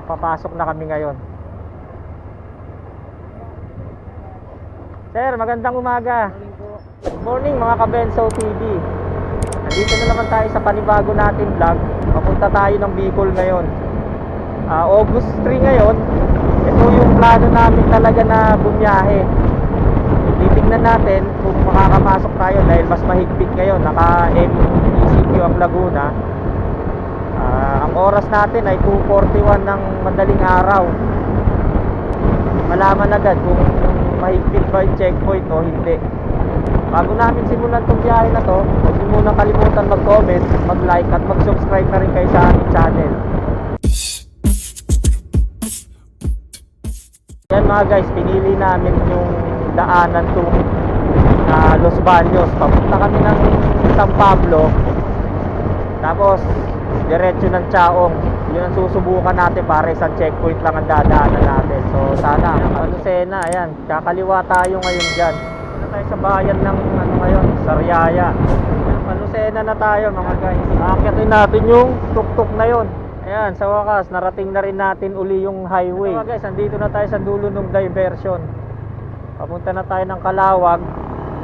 papasok na kami ngayon. Sir, magandang umaga. Good morning mga Kabenso TV. Nandito na naman tayo sa panibago natin vlog. Papunta tayo ng Bicol ngayon. August 3 ngayon. Ito yung plano namin talaga na bumiyahe. Titingnan natin kung makakapasok tayo dahil mas mahigpit ngayon. Naka-MECQ ang Laguna. Ang oras natin ay 2:41 ng madaling araw. Malaman agad kung mahigpit ba yung checkpoint o hindi. Bago namin simulan itong biyahe na to, huwag niyo munang kalimutan mag-comment, mag-like at mag-subscribe na rin kayo sa aming channel. Yan mga guys, pinili namin yung daanan itong Los Baños. Papunta kami ng San Pablo, tapos diretso ng Chaong. Yun ang susubukan natin para isang checkpoint lang ang dadaanan natin. So sana Lucena, ayan, kakaliwa tayo ngayon dyan. Na tayo sa bayan ng ngayon, Sariaya. Lucena na tayo mga guys. Aakyatin natin yung tuk-tuk na yon. Ayan, sa wakas narating na rin natin uli yung highway. Mga guys, andito na tayo sa dulo ng diversion. Papunta na tayo ng Calawag.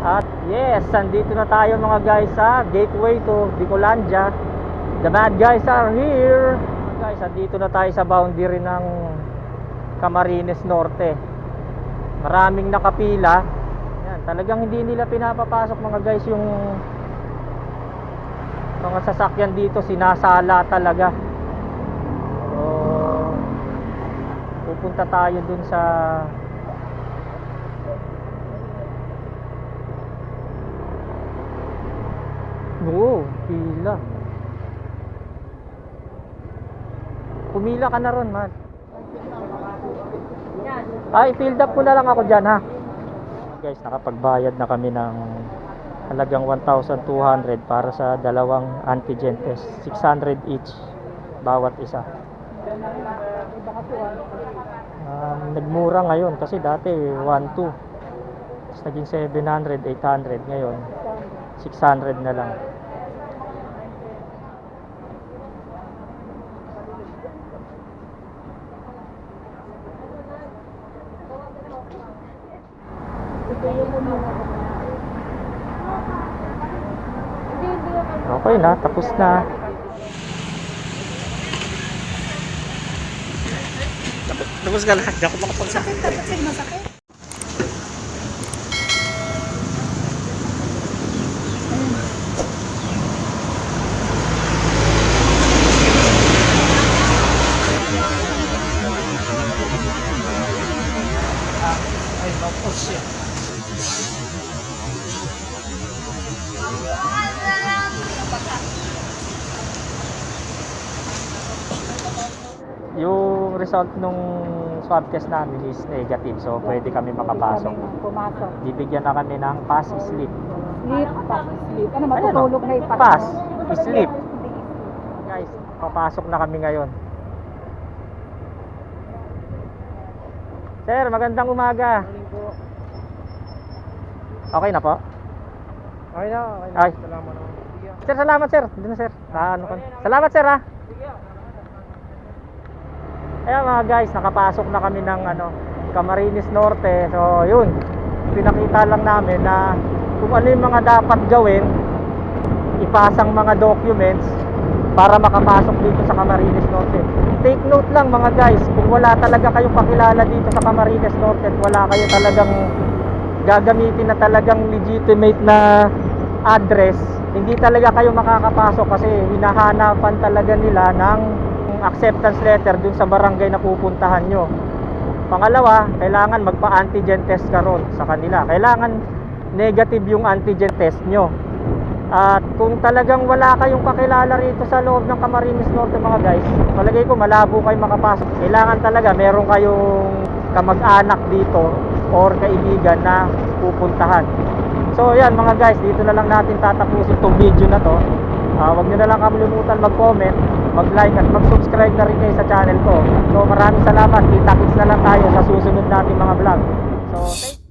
At yes, andito na tayo mga guys sa gateway to Bicolandia. The bad guys are here. Mga guys, andito na tayo sa boundary ng Camarines Norte. Maraming nakapila. Yan, talagang hindi nila pinapapasok mga guys yung mga sasakyan dito, sinasala talaga. So, pupunta tayo dun sa pila. Pumila ka na ron, man. Ay, filled up ko na lang ako dyan, ha. Guys, nakapagbayad na kami ng halagang 1,200 para sa dalawang antigen test. 600 each bawat isa. Nagmura ngayon kasi dati 1,200. Tapos naging 700, 800 ngayon. 600 na lang. Okay na, tapos na. Tapos ka na, hindi ako makapagsakit. Masakit. Yung result nung swab test namin is negative, so pwede kami makapasok. Pumasok. Bibigyan na kami ng pass slip. Sleep, pass sleep. Ano, matutulog na ipas. Pass slip. Guys, papasok na kami ngayon. Sir, magandang umaga. Okay na po? Okay na, okay na. Ay. Salamat naman. Sir, salamat sir. Dito na sir. Salamat sir, ha. Ayan mga guys, nakapasok na kami ng Camarines Norte. So yun, pinakita lang namin na kung ano yung mga dapat gawin, ipasang mga documents para makapasok dito sa Camarines Norte. Take note lang mga guys, kung wala talaga kayong pakilala dito sa Camarines Norte at wala kayo talagang gagamitin na talagang legitimate na address, hindi talaga kayo makakapasok kasi hinahanapan talaga nila ng acceptance letter dun sa barangay na pupuntahan nyo. Pangalawa, kailangan magpa-antigen test ka ron sa kanila. Kailangan negative yung antigen test nyo. At kung talagang wala kayong kakilala rito sa loob ng Camarines Norte mga guys, palagay ko malabo kayo makapasok. Kailangan talaga meron kayong kamag-anak dito or kaibigan na pupuntahan. So yan mga guys, dito na lang natin tatapusin itong video na to. Huwag nyo na lang kalimutan mag-comment, mag-like at mag-subscribe na rin kayo sa channel ko. So maraming salamat, kita-kits na lang tayo sa susunod nating mga vlog. So thank you.